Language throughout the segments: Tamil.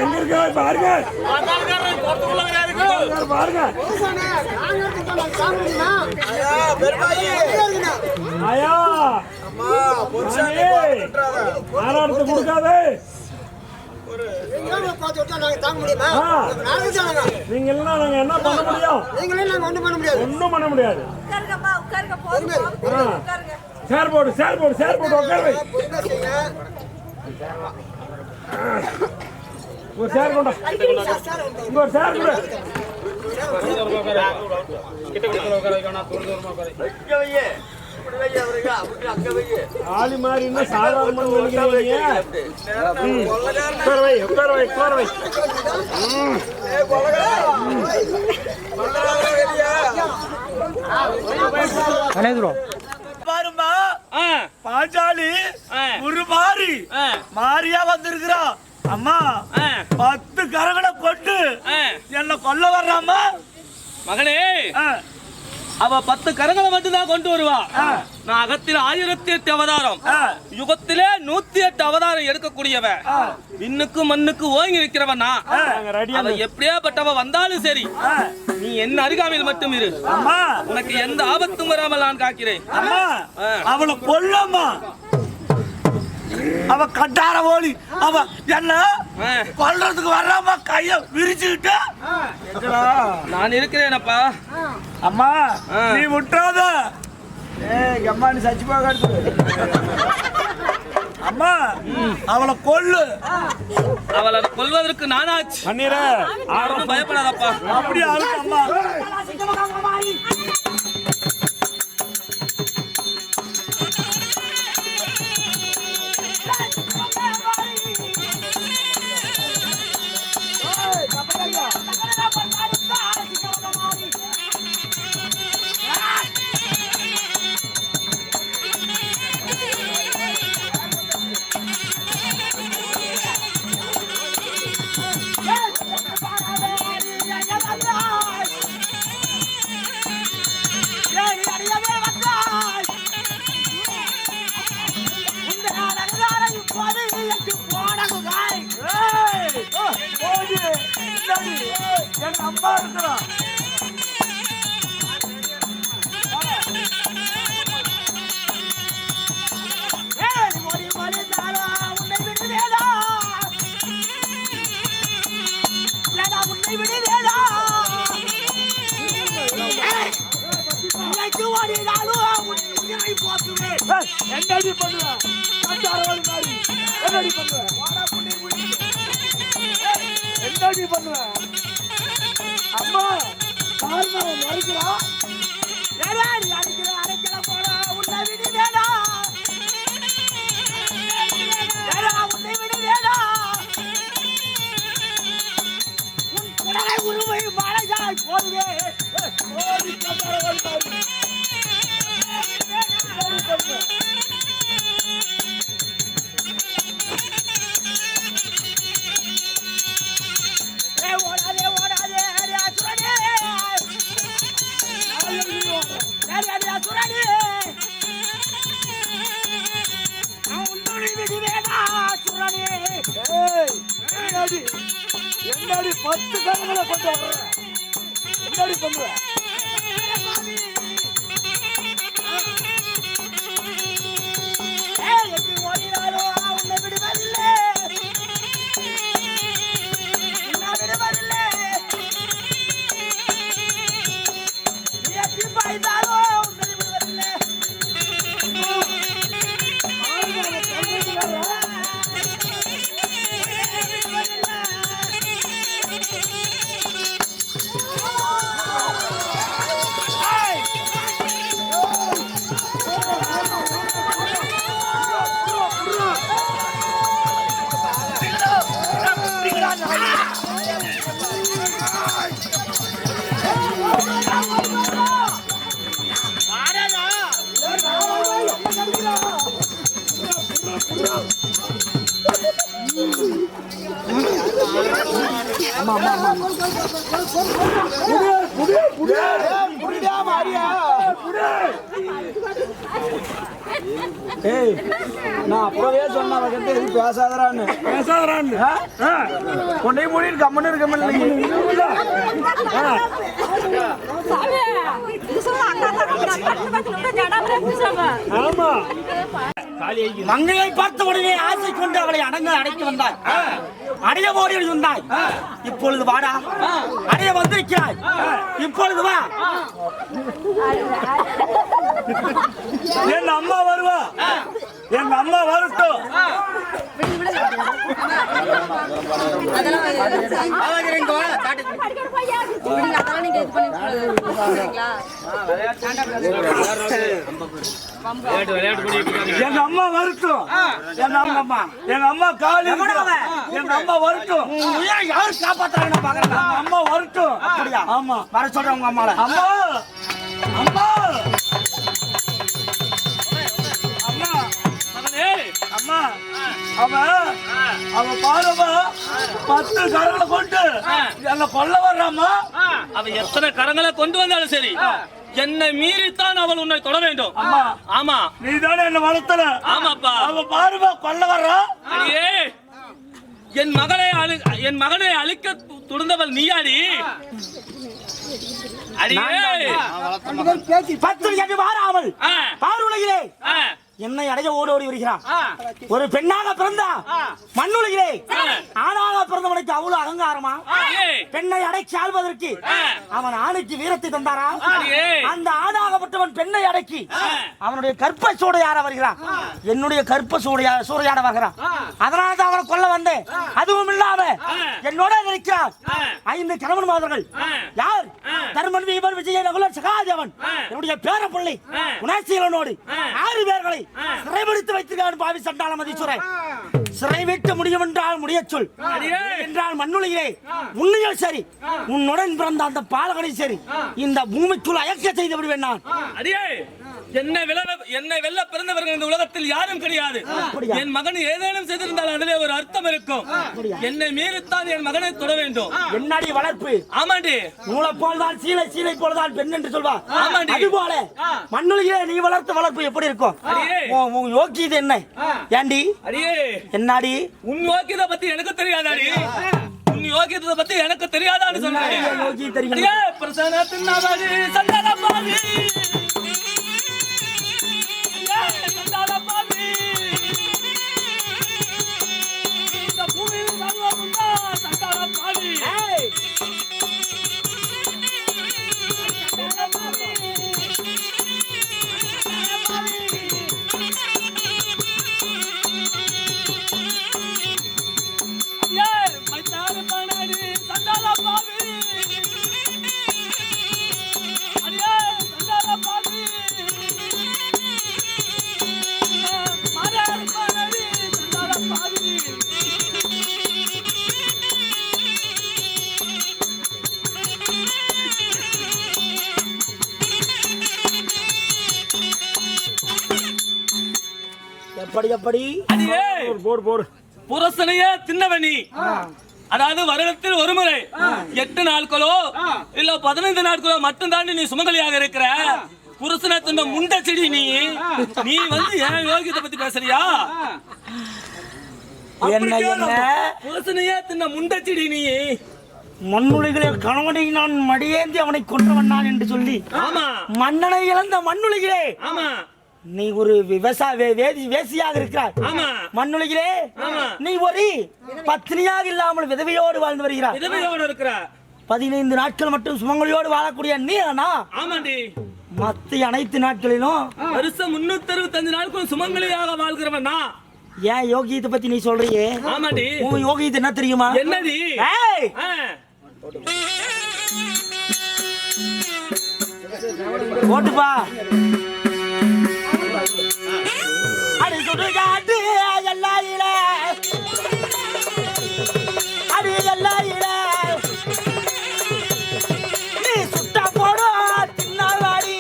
எங்க இருக்கா பாருங்க பாருங்க ஐயா ஆராடத்து கொடுக்காதே நீங்க இல்லைன்னா நாங்க என்ன பண்ண முடியும்? ஒன்னும் பண்ண முடியாது. சேர் போடு உட்கார் வை. ஒரு சேர் கொண்டா இங்க ஒரு சேர் கொடு. ஆளி மாதிரி சாதாரண பாருமா பாஞ்சாலி ஒரு மாறி மாறியா வந்திருக்கிறா. அம்மா 10 கரங்களை கொண்டு என்ன கொல்ல வர்றாமா மகனே. அவ 10 கரங்களை மட்டும்தான் கொண்டு வருவா. நான் அகத்தில் 1008 அவதாரம், யுகத்திலே 108 அவதாரம் எடுக்கக்கூடியவ, விண்ணுக்கு மண்ணுக்கு ஓங்கி வைக்கிறவனா. அவ எப்படியாப்பட்டவ வந்தாலும் சரி, நீ என்ன அருகாமையில் மட்டும் இரு. உனக்கு எந்த ஆபத்தும் வராமல் நான் காக்கிறேன். அவளை கொல்லம்மா. அவ கட்டார ஓடி அவ என்ன கொல்றதுக்கு வர்றாம கைய விரிச்சுக்கிட்டு நான் இருக்கிறேனப்பா. அம்மா நீ விட்டாத. அம்மா நீ சச்சி போக அம்மா அவளை கொல்லு. அவளை கொல்வதற்கு நானாச்சு. பயப்படாதப்பா. அப்படி அம்மா என் அம்மா இருக்கிறான். என்னடி பண்ணுவேன்? என்னடி பண்ணுவேன்? அம்மா காரணம் அடிக்கிறா. அடிக்கிற போட உன்னை விடு வேடா. உன்னை விடு வேடா. உன் குடலை உருவை மழையாய் போடுவே. என்னடி 10 கரங்களை கொண்டு வர்ற? என்னடி பண்ணுவ? உன்னை விடுவதில்லை. ஏய் நான் அப்பவே சொன்ன அவகிட்ட எதுவும் பேசாதறான்னு கொண்டே மூடிட்டு கம்மன்னு இருக்க ஆமா மங்கையை பார்த்த உடனே ஆசை கொண்டு அவளை அடைக்க வந்தாய். அடைய ஓடி வந்தாய். இப்பொழுது வாடா, அடைய வந்திருக்கிறாய். இப்பொழுது வா. என் அம்மா வருவா, என் அம்மா வரட்டும். எங்க அம்மா வரட்டும், எங்க அம்மா காலி, எங்க அம்மா வரட்டும். யாரு காப்பாத்தாங்க பாக்குறாங்க. அம்மா வரட்டும். அப்படியா? ஆமா, வர சொல்றேன் உங்க அம்மால. அம்மா அம்மா அம்மா அவ பாருமா 10 கரங்களை கொண்டு என்ன கொல்ல வர்றாமா. அவ எத்தனை கரங்களை கொண்டு வந்தாலும் சரி, என்னை மீறித்தான் அவள் உன்னை தொட வேண்டும். ஆமா ஆமா, நீதானே என்ன வளர்த்தல. ஆமாப்பா. அவ பாருமா கொல்ல வர்றா. என் மகனை அழிக்க துணிந்தவள் நீயாடி. வாராமல் பார்வையிலே என்னை அடைய ஓடி வருகிறான். ஒரு பெண்ணாக பிறந்தா மண்ணுலகிலே ஆணாக பிறந்தவனுக்கு அவ்வளவு அகங்காரமா? பெண்ணை அடக்கி ஆள்வதற்கு அவன் ஆணுக்கு வீரத்தை தந்தாரா? அந்த ஆணாகப்பட்டவன் பெண்ணை அடக்கி அவனுடைய கற்ப சூடையாட வருகிறான். என்னுடைய கற்ப சூறையாட வருகிறான். அதனால தான் அவனை கொல்ல வந்தேன். அதுவும் இல்லாம என்னோட இருக்கிறார் 5 கணவன் மாதர்கள். யார்? தர்மன், வீமன், விஜய, நகுலன், சகாதேவன். என்னுடைய பேரப்பிள்ளை குணசீலனோடு 6 பேர்களை சிறைபிடித்து வைத்திருக்கான். பாவி சண்டாள மதீஸ்வரன், சிறை விட்டு முடியும் என்றால் முடிய சொல் என்றால் மண்ணுலகிலே உன்னையும் சரி, உன்னுடன் பிறந்த அந்த பாலகனை சரி, இந்த பூமிக்குள் அயக்க செய்து விடுவேன் நான். என்னை வெல்ல பிறந்தவர்கள் இந்த உலகத்தில் யாரும் கிடையாது. என் மகன் ஏதேனும் செய்திருந்தால் அதிலே ஒரு அர்த்தம் இருக்கும். என்னை மீறித்தான் என் மகனை தொட வேண்டும். என்னடி வளர்ப்பு? ஆமாண்டி. நூலை போல்தான் சீலை, சீலை போல்தான் பெண் என்று சொல்வா. ஆமாண்டி. அது போல மண்ணுலகிலே நீ வளர்த்த வளர்ப்பு எப்படி இருக்கும்? உன் யோக்கியது என்ன? ஏண்டி என்னாடி? உன் யோக்கியதை பத்தி எனக்கு தெரியாதாடி? உன் யோகியத்தை பத்தி எனக்கு தெரியாதான்னு சொன்னேன். பிரசனத்தின் சந்தனப்பாதி இந்த பூமியில் நல்லவந்தா சந்தனப்பாதி. எப்படி புரசனையே தின்னவனி. அதாவது வருடத்தில் ஒரு முறை 8 நாட்களோ இல்ல 15 நாட்களோ மட்டும் தான் நீ சுமங்கலியாக இருக்கிற. புருஷனை தின்ன முண்ட செடி நீ வந்து என் யோகியத்தை பத்தி பேசுறியா? புருஷனையே தின்ன முண்ட செடி நீ. மண்ணுலகிலே கணவனை நான் மடியேந்தி அவனை கொன்றவன் நான் என்று சொல்லி மன்னனை இழந்த மண்ணுலகிலே நீ ஒரு வேசியாக இருக்கிறாய். மண்ணுலகிலே நீ ஒரு பத்னியாக இல்லாமல் விதவையோடு வாழ்ந்து வருகிறாய். விதவையோடு இருக்கிறாய். 15 நாட்கள் மட்டும் சுமங்கலியோடு வாழக்கூடிய நீ மத்திய அனைத்து நாட்களிலும் வருஷம் 365 நாட்களும் சுமங்கலியாக வாழ்கிறவன். ஏன் யோகியத்தை பத்தி நீ சொல்றியே? ஆமாண்டி. உன் யோகியத்தை என்ன தெரியுமா? என்னடி? ஓட்டுப்பா. அடி சுடுகாட்டு எல்லாயில, அடி எல்லாயில நீ சுட்டா போடோ தின்னாடி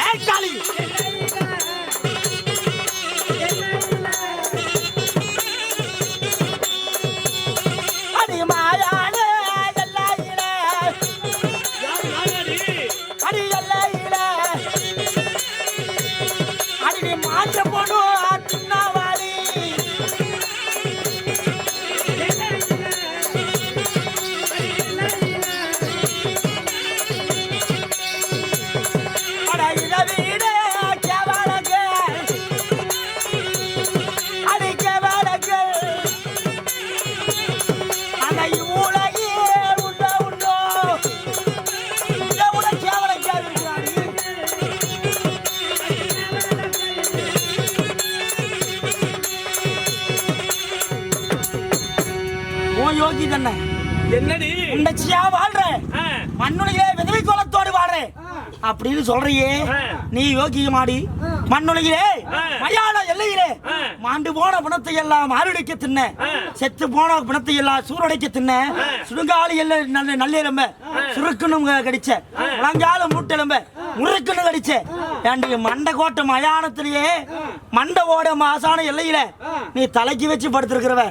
ஏக்காளி. அடி மாயான எல்லாயில, அடி எல்லாயில யோகி தானே என்னடி உண்டச்சியா வாழ்ற மண்ணுலகிலே விதவை கோலத்தோடு வாழ்ற அப்படின்னு சொல்றியே நீ யோகி மாடி மண்ணுலகிலே மயான எல்லையிலே மாண்டு போன பிணத்தை எல்லாம் மாரடிக்க தின்ன செத்து போன பிணத்தை எல்லாம் சூரடைக்க தின்ன சுடுங்காலி எல்ல நல்லெலும்ப சுருக்குன்னு கடிச்ச முழங்கால மூட்டெலும்ப முறுக்குன்னு கடிச்ச ஏண்டி மண்டை கோட்டை மயானத்திலேயே மண்டை ஓட மாசான எல்லையில நீ தலைக்கு வச்சு படுத்திருக்கிறவ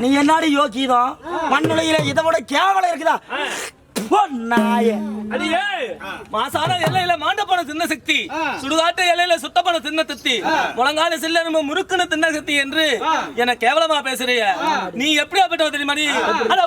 நீ என்னாடி யோகிதம் மண்ணுலகில இதை விட கேவலம் இருக்குதா அடியே மாசான எல்லையில மாண்டப்பன தின்ன சக்தி சுடுகாட்டு எல்லையில சுத்தப்பன தின்ன தத்தி முழங்கால சில்ல முறுக்குன்னு தின்ன சக்தி என்று என கேவலமா பேசுறிய நீ எப்படி அப்பட்ட தெரியுமா நீ அட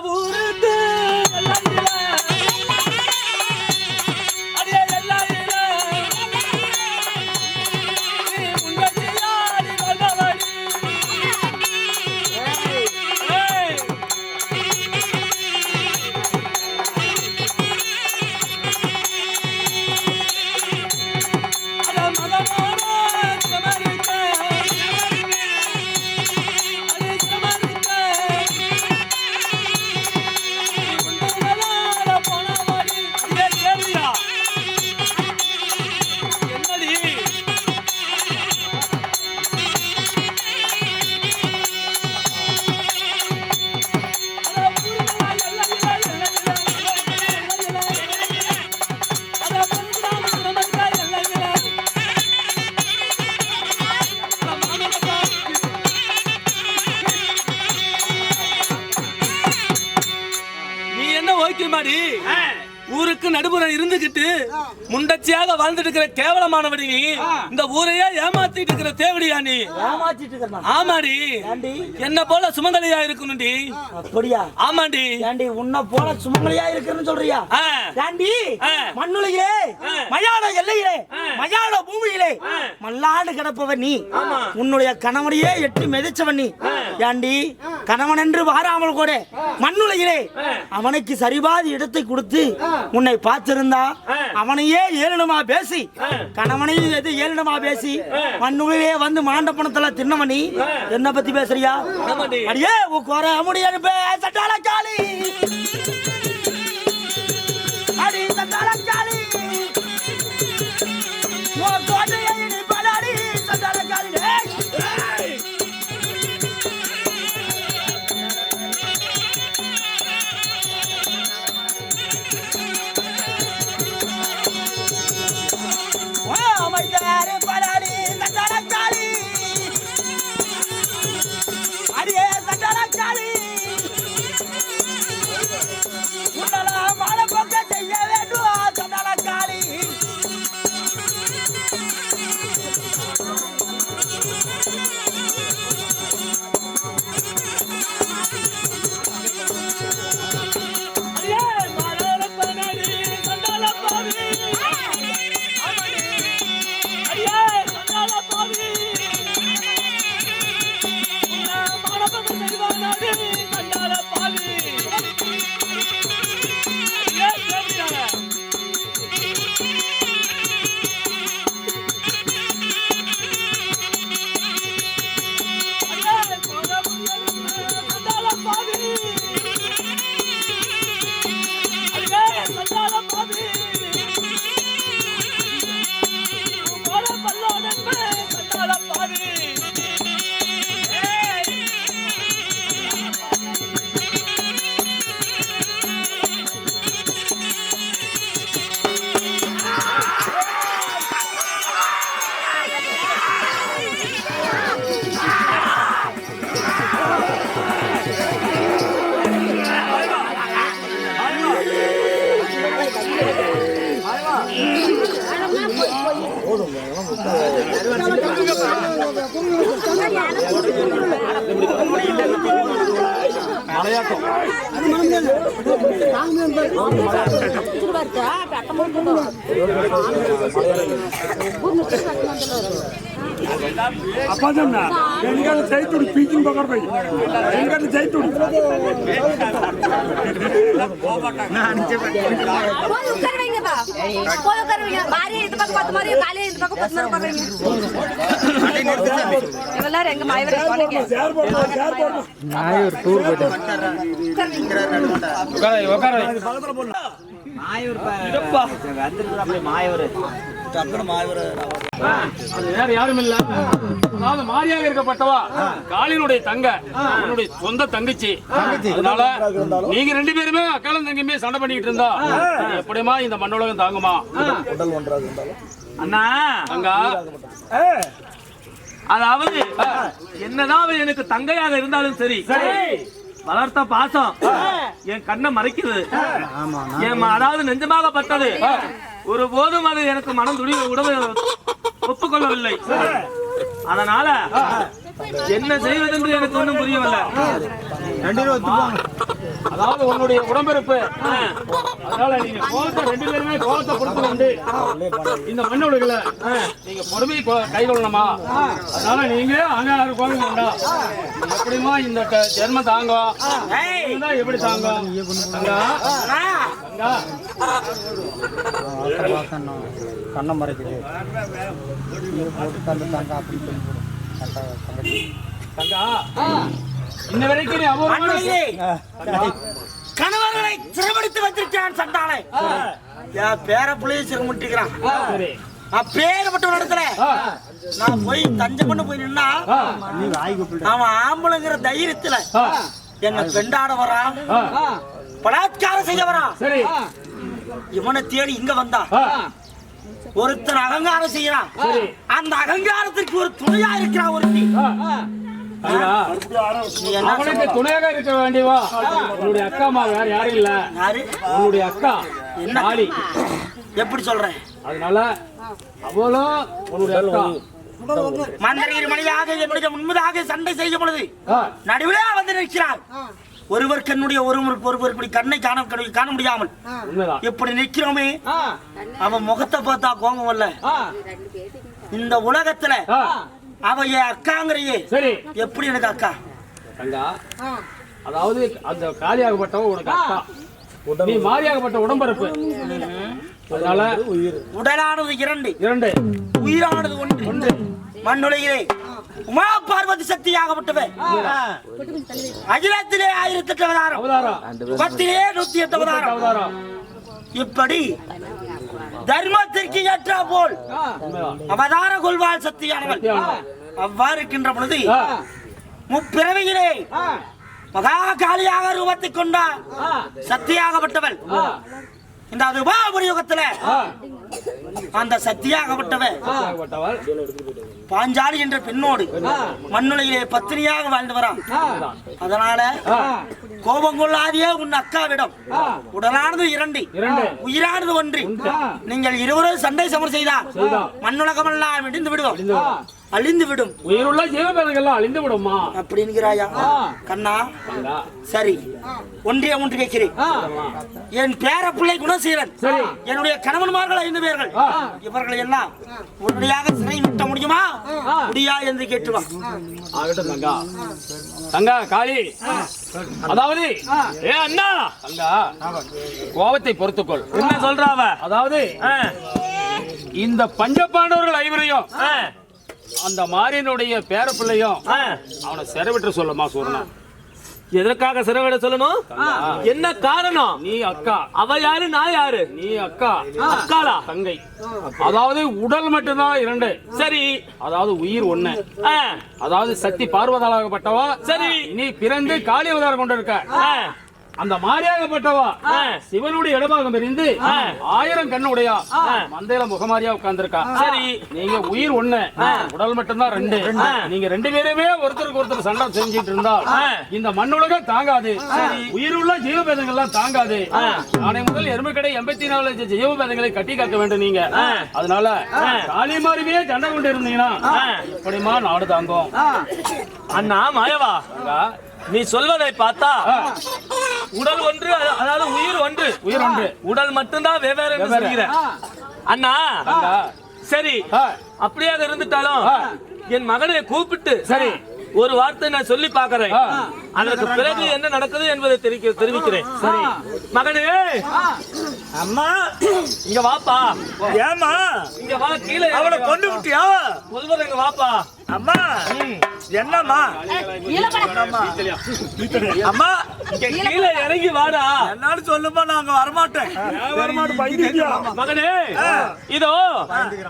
ஊருக்கு ஊருக்கு நடுப்புறம் இருந்துகிட்டு முண்டச்சியாக வாழ்ந்துட்டு இருக்கிற கேவலமானவடி நீ இந்த ஊரையே ஏமாத்திட்டு இருக்கிற தேவடியா நீ ஆமாடி என்ன போல சுமங்கலியா இருக்கணும்டி அப்படியா ஆமாண்டி ஏண்டி உன்ன போல சுமங்கலியா இருக்குன்னு சொல்றியா ஏண்டி மண்ணுலகிலே மயான எல்லையிலே மயான பூமியிலே மல்லாண்டு கிடப்பவன் நீ உன்னுடைய கணவனையே எட்டி மிதிச்சவன் நீ ஏண்டி கணவன் என்று வாராமல் கூட மண்ணுலகிலே அவனுக்கு சரிபாதி இடத்தை கொடுத்து உன்னை பார்த்திருந்தா அவனையே ஏளனமா பேசி கணவனையும் எது ஏளனமா பேசி மண்ணுலகிலே வந்து மாண்டப்பணத்துல தின்னவனி என்ன பத்தி பேசுறியா அடியே உக்கோர முடியாது சட்டால காளி அடி சட்டால காளி ஓ கோட்டையை நீ பலாடி சட்டால காளி அப்பா எங்கள் ஜெயித்துடி பீச்சிங் பக்கம் போய் எங்கள் ஜெயித்துடி உட்கார வைங்க போய் உட்காருவீங்க. மாரியை இந்த பக்கம் 10 மாரி, காலையை இந்த பக்கம் 10 மாரி உட்காருவீங்க. இவெல்லாம் எங்க மாயவரை போனீங்க. சேர் போடணும், சேர் போடணும். யாரும் இல்ல. அதாவது மாரியாக இருக்கப்பட்டவா காளியினுடைய தங்க, அவனுடைய சொந்த தங்கச்சி. அதனால நீங்க 2 பேருமே அக்காலும் தங்கியுமே சண்டை பண்ணிக்கிட்டு இருந்தா எப்படிமா இந்த மண்ணுலகம் தாங்குமா? அண்ணா தங்கா, அதாவது என்னதான் அவ எனக்கு தங்கையாக இருந்தாலும் சரி, வளர்த்த பாசம் என் கண்ணை மறைக்கிறது. அதாவது நெஞ்சமாகப்பட்டது ஒரு போதும் அது எனக்கு மனம் துணி ஒப்புக்கொள்ளவில்லை. அதனால என்ன செய்வதென்று எனக்கு ஒன்றும் புரியவில்லை. அதாவது உன்னுடைய உடம்பிறப்பு, அதனால நீங்க கோலத்தை 2 பேருமே கோலத்தை பொறுத்து கொண்டு இந்த மண் உலகில நீங்க பொறுமை கைகொள்ளணுமா? அதனால நீங்க அங்க கோலம் வேண்டாம். எப்படிமா இந்த ஜென்மம் தாங்கும்? எப்படி தாங்கும்? தங்கா தங்கா கண்ணை மறைக்குது தங்கா, இன்ன வரைக்கும் நீ அபூர்வமான கணவர்களை சிறைப்படுத்தி வச்சிருக்கான் சண்டாளை. என் பேர பிள்ளைய சிறைமுட்டிக்கிறான். சரி, அப்பேற்பட்ட இடத்துல நான் போய் தஞ்சம் பண்ண போய் நின்னா அவன் ஆம்பளைங்கிற தைரியத்துல என்ன பெண்டாட வரான், பலாத்காரம் செய்ய வரான். சரி, இவனை தேடி இங்க வந்தா ஒருத்தர் அகங்காரம் செய்யறான். அந்த அகங்காரத்திற்கு ஒரு துணையா இருக்கிறான் ஒருத்தி. தங்கா, அவனுக்கு துணையாக இருக்க வேண்டியவா உன்னுடைய அக்கா அம்மா வேற யாரும் இல்ல. யாரு? உன்னுடைய அக்கா காளி. எப்படி சொல்றேன்? அதனால அவளும் உன்னுடைய அக்கா. மந்திரியின் மணியாக என்னுடைய முன்பதாக சண்டை செய்ய பொழுது நடுவிலே வந்து நிற்கிறார். ஒருவர் கண்ணுடைய ஒருவர் இப்படி கண்ணை காண முடியாமல் உண்மைதான். இப்படி நிற்கிறோமே, அவன் முகத்தை பார்த்தா கோபம் இல்ல. இந்த உலகத்துல அவ என் அக்காங்கிறையே. சரி, எப்படி எனக்கு அக்கா? தங்கா, அதாவது அந்த காளியாகப்பட்டவ உனக்கு அக்கா, நீ மாரியாகப்பட்ட உடம்பரப்பு. அதனால உடலானது 2, உயிரானது 1. மண்ணுலகிலே உமா பார்வதி சக்தியாகப்பட்டவ. அகிலத்திலே 1008 அவதாரம், முகத்திலே 108 அவதாரம். இப்படி தர்மத்திற்கு ஏற்றா போல் அவதார கொள்வாள் சக்தியானவள். அவ்வாறு இருக்கின்ற பொழுது முப்பிறவியிலே மகா காளியாக ரூபத்தை கொண்டார் சக்தியாகப்பட்டவள். இந்த அதுபாபுரி யுகத்துல அந்த சக்தியாகப்பட்டவள் பாஞ்சாலி என்ற பெண்ணோடு மண்ணுலகிலே பத்தினியாக வாழ்ந்து வரா. அதனால கோபம் கொள்ளாதே உன் அக்காவிடம். உடலானது 2, உயிரானது 1. நீங்கள் இருவரும் சண்டை சமர் செய்தால் மண்ணுலகமெல்லாம் இடிந்து விடுவோம், அழிந்து விடும். உயிருள்ள ஜீவபேதங்கள்லாம் அழிந்து விடுமா அப்படிங்கிறாயா கண்ணா? சரி, ஒன்றிய ஒன்று கேட்கிறேன். என் பேர பிள்ளை குணசீலன், என்னுடைய கணவன்மார்கள் 5 பேர்கள், இவர்களை எல்லாம் உடனடியாக சிறை விட்ட முடியுமா? முடியா என்று கேட்டுவா. ஆகட்டும் தங்கா. தங்கா காளி, அதாவது ஏ அண்ணா தங்கா, கோபத்தை பொறுத்துக்கொள். என்ன சொல்றாவ? அதாவது இந்த பஞ்சபாண்டவர்கள் 5 அந்த மாரியனுடைய பேர பிள்ளையும் அவனை சிறைவிட்டு சொல்லுமா சூரனா? எதற்காக சிறைவிட சொல்லணும்? என்ன காரணம்? நீ அக்கா, அவ யாரு, நான் யாரு? நீ அக்கா, அக்காளா? தங்கை. அதாவது உடல் மட்டும்தான் 2. சரி, அதாவது உயிர் 1. அதாவது சக்தி பார்வதாகப்பட்டவா. சரி, நீ பிறந்து காளி அவதாரம் கொண்டு இருக்க. அந்த மாரியாகப்பட்டவா சிவனுடைய இடபாகம் எரிந்து 1000 கண்ணுடையா மந்தையில முகமாரியா உட்கார்ந்துருக்கா. சரி, நீங்க உயிர் 1, உடல் மட்டும்தான் 2. நீங்க 2 பேருமே ஒருத்தருக்கு ஒருத்தர் சண்டை செஞ்சிட்டு இருந்தா இந்த மண்ணுலகம் தாங்காது. உயிருள்ள ஜீவபேதங்கள் எல்லாம் தாங்காது. நாளை முதல் எருமைக்கடை 84 லட்சம் ஜீவபேதங்களை கட்டி காக்க வேண்டும் நீங்க. அதனால காளி மாறியே சண்டை கொண்டு இருந்தீங்கன்னா எப்படிமா நாடு தாங்கும்? அண்ணா மாயவா, நீ சொல்வதை பார்த்தா உடல் 1, அதாவது உயிர் 1, உடல் மட்டும்தான் வெவ்வேறு சொல்கிற. அண்ணா சரி, அப்படியாக இருந்துட்டாலும் என் மகனை கூப்பிட்டு சரி ஒரு வார்த்தை நான் சொல்லி பார்க்கிறேன். அதற்கு பிறகு என்ன நடக்குது என்பதை தெரிவிக்கிறேன். சரி மகனே, அம்மா இங்க வாப்பா. ஏமா இங்க வா. கீழே அவளை கொண்டு விட்டியா? முதல்வர் இங்க வாப்பா. அம்மா என்னம்மா? அம்மா கீழே இறங்கி வாடா. என்னாலும் சொல்லுமா, நாங்க வரமாட்டேன். மகனே, இதோ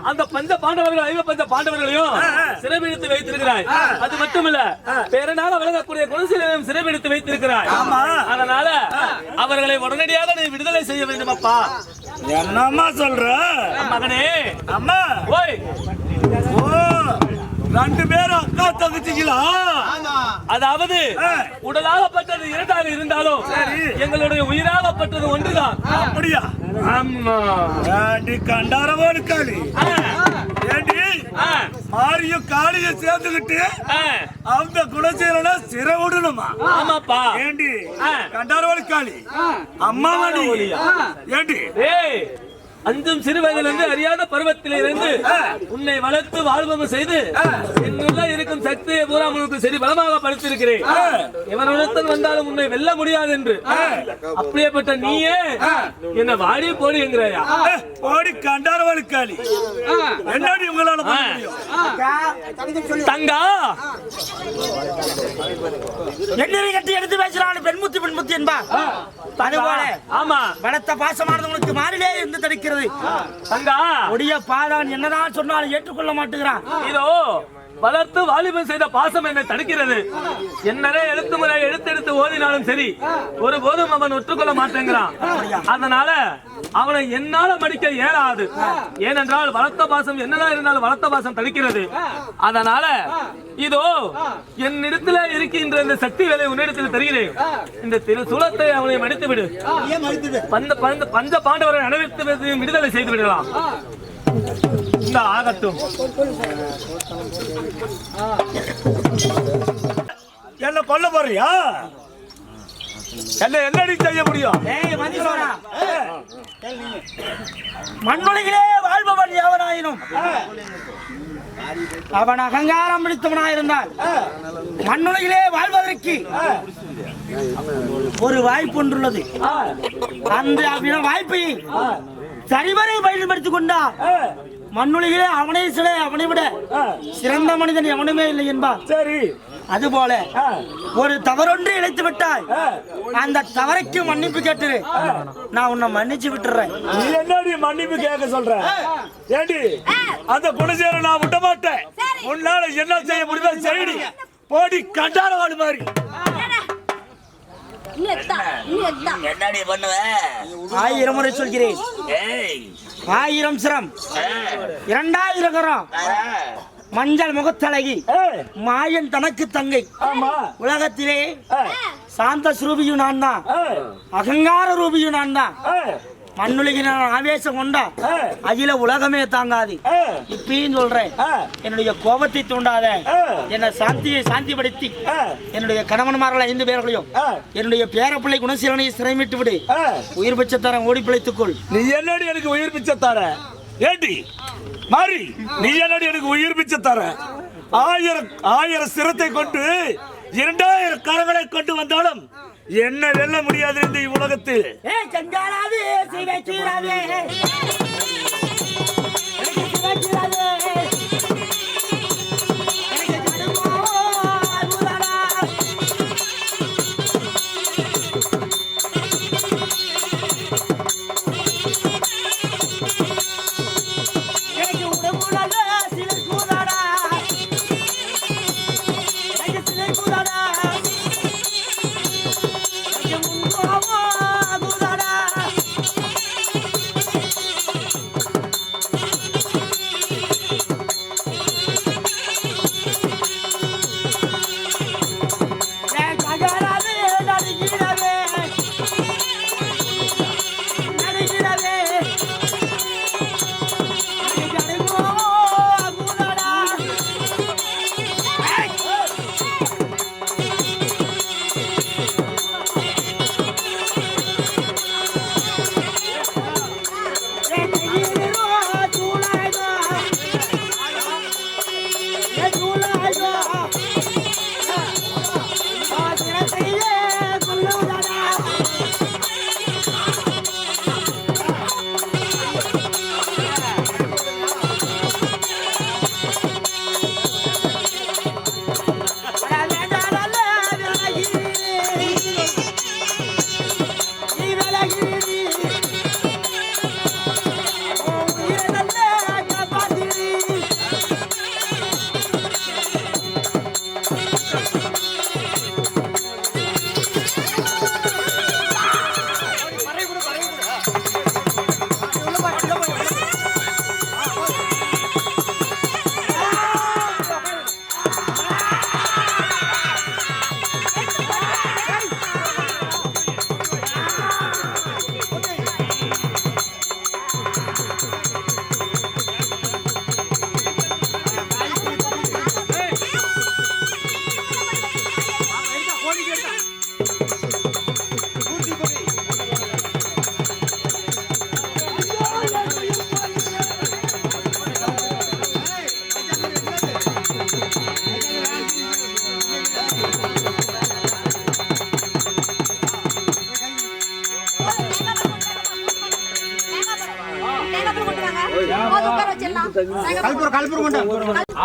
அந்த பஞ்ச பாண்டவர்கள் 5 பஞ்ச பாண்டவர்களையும் சிறைபிடித்து வைத்திருக்கிறாய். அது மட்டுமில்ல, பேரனாக விளங்கக்கூடிய குணசீலனையும் சிறைபிடித்து வைத்திருக்கிறாய். அதனால அவர்களை உடனடியாக நீ விடுதலை செய்ய வேண்டும் அப்பா. என்னம்மா சொல்ற மகனே? அம்மா ஓய், ஓ 2 பேரும் அக்கா தங்கச்சிங்களா? அதாவது உடலாகப்பட்டது 2ஆக இருந்தாலும் எங்களுடைய உயிராகப்பட்டது ஒன்றுதான். அப்படியா? ஆமா. ஏண்டி கண்டாரவோடு காளி, ஏண்டி மாரியும் காளியும் சேர்ந்துகிட்டு அந்த குணசீலனை சிறை விடணுமா? ஆமாப்பா. ஏண்டி கண்டாரவோடு காளி அம்மா மணி, ஏண்டி ஏய், அஞ்சும் சிறு வயதிலிருந்து அறியாத பருவத்திலிருந்து உன்னை வளர்த்து வாழ்வம் செய்து என்னுள்ள இருக்கும் சக்தியை பூரா உனக்கு சரி பலமாக படுத்திருக்கிறேன். எவனிடத்தில் வந்தாலும் உன்னை வெல்ல முடியாது என்று. அப்படியேப்பட்ட நீயே என்ன வாடி போடி என்கிறாயா? போடி கண்டாரவோடு காளி, என்னடி உங்களால பண்ண முடியும்? தங்கா எண்ணெய் கட்டி எடுத்து பேசுறான் பெண்முத்தி என்பா. அதுபோல ஆமா, பலத்த பாசமானது உனக்கு மாறிலே இருந்து தடுக்கிறது. தங்கா ஒடிய பாதான் என்னதான் சொன்னாலும் ஏற்றுக்கொள்ள மாட்டேங்கிறான். இதோ வளர்த்து வாலிபம் செய்த பாசம் என்னை தடுக்கிறது. என்னரே எழுத்து முறை எடுத்து ஓதினாலும் சரி, ஒருபோதும் அவன் ஒற்றுக்கொள்ள மாட்டேங்கிறான். அதனால அவனை என்னால மடிக்க இயலாது. ஏனென்றால் வளர்த்த பாசம் என்னதான் இருந்தாலும் வளர்த்த பாசம் தடுக்கிறது. அதனால இதோ என்னிடத்துல இருக்கின்ற இந்த சக்தி வேலை உன்னிடத்தில் தருகிறேன். இந்த திருசூலத்தை அவனை மடித்து விடு. பஞ்ச பாண்டவரை அனைவருக்கும் விடுதலை செய்து விடலாம். இந்த ஆகட்டும். என்ன கொல்ல போறியா? என்ன என்னடி செய்ய முடியும்? மண்ணுலகிலே வாழ்பவன் எவனாயினும் அவன் அகங்காரம் பிடித்தவனாயிருந்தால் மண்ணுலகிலே வாழ்வதற்கு ஒரு வாய்ப்பு ஒன்றுள்ளது. அந்த வாய்ப்பை சரிவரை பயன்படுத்திக் கொண்டார் மண்ணுலகிலே அவனை சிலை அவனை விட சிறந்த மனிதன் எவனுமே இல்லை என்பார். சரி, அதுபோல ஒரு தவறொன்று இழைத்து விட்டாய், அந்த தவறைக்கு மன்னிப்பு கேட்டு நான் உன்னை மன்னிச்சு விட்டுறேன். நீ என்னடி மன்னிப்பு கேட்க சொல்ற? ஏடி அந்த குணசேர நான் விட மாட்டேன். உன்னால என்ன செய்ய முடியுமோ செய்டி. போடி கண்டாரவாடு மாதிரி. என்னடி பண்ணுவ? 1000 முறை சொல்கிறேன். 1000 சிரம் 2000 கரம் மஞ்சள் முகத்தழகி மாயன் தனக்கு தங்கை. உலகத்திலே சாந்த ஸ்ரூபியும் நான் தான், அகங்கார ரூபியும் நான் தான். மண்ணுலகின ஆவேசம் கொண்டா அகில உலகமே தாங்காது. இப்பயும் சொல்றேன், என்னுடைய கோபத்தை தூண்டாத, என்னை சாந்திப்படுத்தி என்னுடைய கணவன்மார்கள் 5 பேர்களையும் என்னுடைய பேரப்பிள்ளை குணசீலனை சிறைமிட்டு விடு. உயிர் பிச்சைத்தார ஓடி பிழைத்துக்கொள். நீ என்னடி எனக்கு உயிர் பிச்சைத்தார? ஏண்டி மாறி, நீ என்னடி எனக்கு உயிர் பிச்சைத்தார? 1000 சிரத்தை கொண்டு 2000 கரங்களை கொண்டு வந்தாலும் என்ன வெல்ல முடியாது இந்த உலகத்தில்.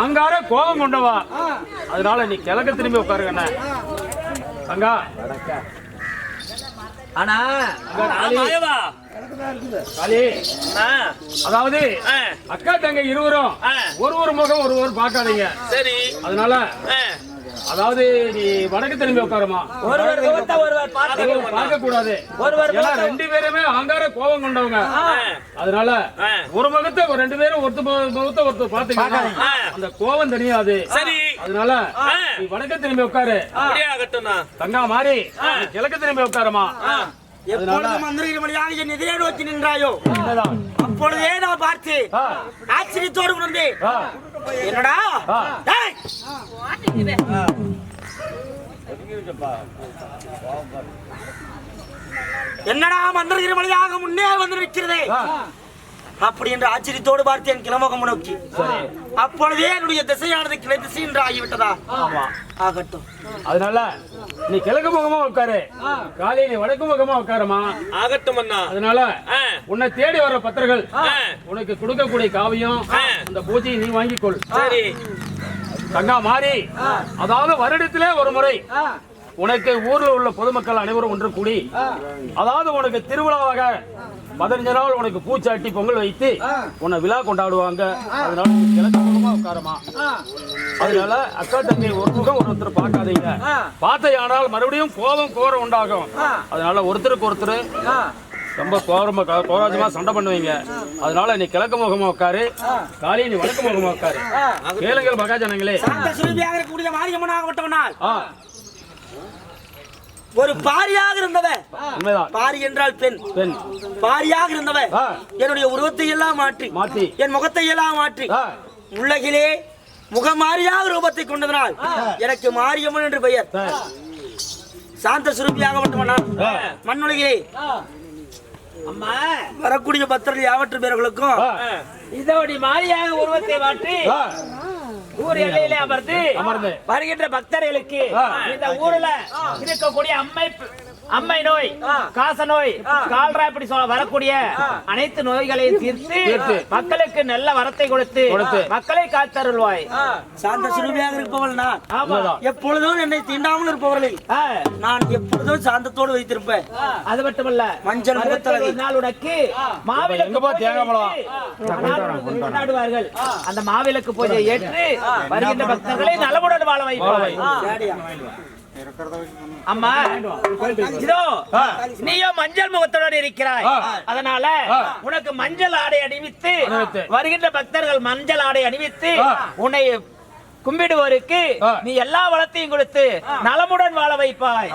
அங்கார கோபம் கொண்டவா, அதனால நீ கிழக்கு திரும்பி உட்காருங்க அண்ணா. தங்கா ஆனா காளி, அதாவது அக்கா தங்க இருவரும் ஒரு முகம் ஒரு பார்க்காதீங்க. சரி, அதனால அதாவது நீ வடக்கு திரும்பி உட்காருமா. ஒருவர் பார்க்க கூடாது. ஏன்னா ரெண்டு பேருமே அங்கார கோபம் கொண்டவங்க. அதனால ஒரு முகத்தை ரெண்டு பேரும் ஒருத்தர் பாத்துக்க, அந்த கோபம் தெரியாது. சரி, அதனால நீ வடக்கு திரும்பி உட்காரு. தங்கா மாறி கிழக்கு திரும்பி உட்காருமா. எப்பொழுது மந்திரிகள் வழியாக என் எதிரே நோக்கி நின்றாயோ அப்பொழுதே நான் பார்த்து ஆச்சரியத்தோடு உணர்ந்து என்னடா டேய்! என்னடா மந்திரிகள் வழியாக முன்னே வந்து நிற்கிறதே அப்படி என்று ஆச்சரியத்தோடு பார்த்து என் கிளமுகம் நோக்கி அப்பொழுதே என்னுடைய திசையானது கிளை திசை என்று ஆகிவிட்டதா? ஆகட்டும். அதனால நீ கிழக்கு முகமா உட்காரு, காலை நீ வடக்கு முகமா உட்காருமா. ஆகட்டும் அண்ணா. அதனால உன்னை தேடி வர பத்திரர்கள் உனக்கு கொடுக்கக்கூடிய காவியம் அந்த பூஜையை நீ வாங்கிக்கொள். சரி தங்கா மாறி, அதாவது வருடத்திலே ஒரு முறை உனக்கு ஊர்ல உள்ள பொதுமக்கள் அனைவரும் ஒன்று கூடி, அதாவது உனக்கு திருவிழாவாக 15 நாள் உனக்கு பூச்சாட்டி பொங்கல் வைத்து உன்னை விழா கொண்டாடுவாங்க. அதனால கிழக்கு முகமா உட்காரமா. அதனால அக்கா தங்கை ஒரு முகம் ஒருத்தர் பார்க்காதீங்க. பார்த்தையானால் மறுபடியும் கோபம் உண்டாகும். அதனால ஒருத்தருக்கு ஒருத்தர் ரொம்ப கோராஜமா சண்டை பண்ணுவீங்க. அதனால நீ கிழக்கு முகமா உட்காரு, காலையை நீ வடக்கு முகமா உட்காரு. கேளுங்கள் மகாஜனங்களே. ஒரு பாரியாக இருந்தவன், பாரி என்றால் பெண், பாரியாக இருந்தவன் என்னுடைய உருவத்தை எல்லாம் மாற்றி என் முகத்தை எல்லாம் மாற்றி உலகிலே முகமாரியாக ரூபத்தை கொண்டதனால் எனக்கு மாரியம்மன் என்று பெயர். சாந்த சுரூபியாக மட்டுமனால் மண்ணுலகிலே வரக்கூடிய பக்தர்கள் யாவற்று பேர்களுக்கும் இதோடி மாரியாக உருவத்தை மாற்றி ஊர் எல்லையிலே அமர்ந்து வருகின்ற பக்தர்களுக்கு இந்த ஊர்ல இருக்கக்கூடிய அம்மை நோய், காச நோய், கால்ரா இப்படி வரக்கூடிய அனைத்து நோய்களையும் தீர்த்து மக்களுக்கு நல்ல வரத்தை கொடுத்து மக்களை காத்தருள்வாய். சாந்த சுரூபியாக இருப்பவள் நான். எப்பொழுதும் என்னை தீண்டாமல் இருப்பவர்களை நான் எப்பொழுதும் சாந்தத்தோடு வைத்திருப்பேன். அது மட்டுமல்ல, மஞ்சள் நாள் உனக்கு கொண்டாடுவார்கள். அந்த மாவிளக்கு பூஜையை ஏற்று வருகின்ற பக்தர்களை நலமுடன் வாழ வைப்பாய். அம்மா, இதோ நீயோ மஞ்சள் முகத்துடன் இருக்கிறாய். அதனால உனக்கு மஞ்சள் ஆடை அணிவித்து வருகின்ற பக்தர்கள் மஞ்சள் ஆடை அணிவித்து உன்னை கும்பிடுவோருக்கு நீ எல்லா வளத்தையும் கொடுத்து நலமுடன் வாழ வைப்பாய்.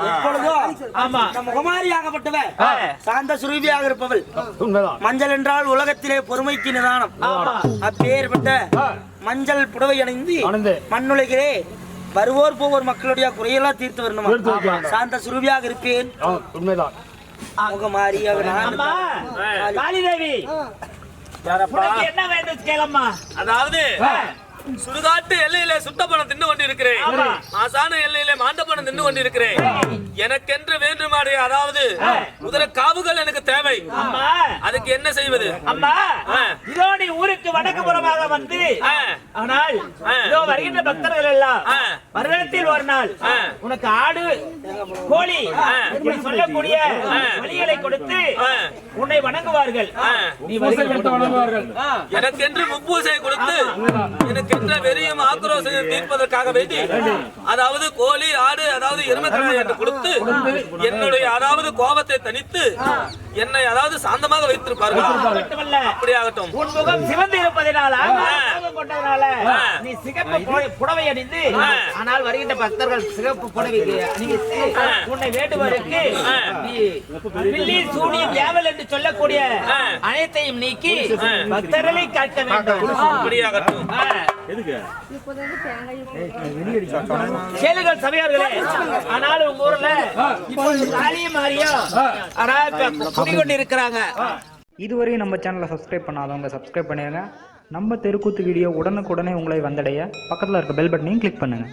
ஆமா, முகமாரியாகப்பட்டவள் சாந்த சுரூபியாக இருப்பவள். மஞ்சள் என்றால் உலகத்திலே பொறுமைக்கு நிதானம். அப்பேற்பட்ட மஞ்சள் புடவை அணிந்து மண்ணுலகிலே வருவோர் போவோர் மக்களுடைய குறையெல்லாம் தீர்த்து வரணுமா? சாந்த சுரூபியாக இருப்பேன். உண்மைதான். காளிதேவி, என்ன வேண்டும் கேளம்மா. அதாவது சுடுகாட்டு எல்லையிலே சுட்டப்பணம் தின்னு கொண்டிருக்கிறேன், ஆசான எல்லையிலே மாண்டப்பணம் தின்னு கொண்டிருக்கிறேன். எனக்கென்று வேண்டுமாறு, அதாவது முதல காவுகள் எனக்கு தேவை. அதுக்கு என்ன செய்வது? அம்மா, இதோ நீ ஊருக்கு வடக்கு புறமாக வந்து, ஆனால் இதோ வருகின்ற பக்தர்கள் எல்லாம் வருடத்தில் ஒரு நாள் உனக்கு ஆடு, கோழி இப்படி சொல்லக்கூடிய வழிகளை கொடுத்து உன்னை வணங்குவார்கள். நீ வணங்குவார்கள். எனக்கென்று முப்பூசை கொடுத்து எனக்கு வெறியும் ஆக்ரோஷம் தீர்ப்பதற்காக வேண்டி, அதாவது கோழி, ஆடு, அதாவது எருமைக்கடை என்று கொடுத்து என்னுடைய அதாவது கோபத்தை தனித்து என்னை அதாவது சாந்தமாக வைத்திருப்பார்கள். அப்படியாகட்டும். உன் முகம் சிவந்து இருப்பதனால நீ சிகப்பு புடவை அணிந்து, ஆனால் வருகின்ற பக்தர்கள் சிகப்பு புடவை அணிவித்து உன்னை வேண்டுவதற்கு நீ பில்லி, சூனியம், ஏவல் என்று சொல்லக்கூடிய அனைத்தையும் நீக்கி பக்தர்களை காக்க வேண்டும். அப்படியாகட்டும். கேளுங்கள் சபையார்களே. ஆனால் உங்க ஊர்ல இப்பொழுது காளியும் மாரியும் குடிக்கொண்டிருக்கிறாங்க. இதுவரையும் நம்ம சேனலை சப்ஸ்கிரைப் பண்ணாதவங்க சப்ஸ்கிரைப் பண்ணிடுங்க. நம்ம தெருக்கூத்து வீடியோ உடனுக்குடனே உங்களை வந்தடைய பக்கத்தில் இருக்க பெல் பட்டனையும் கிளிக் பண்ணுங்க.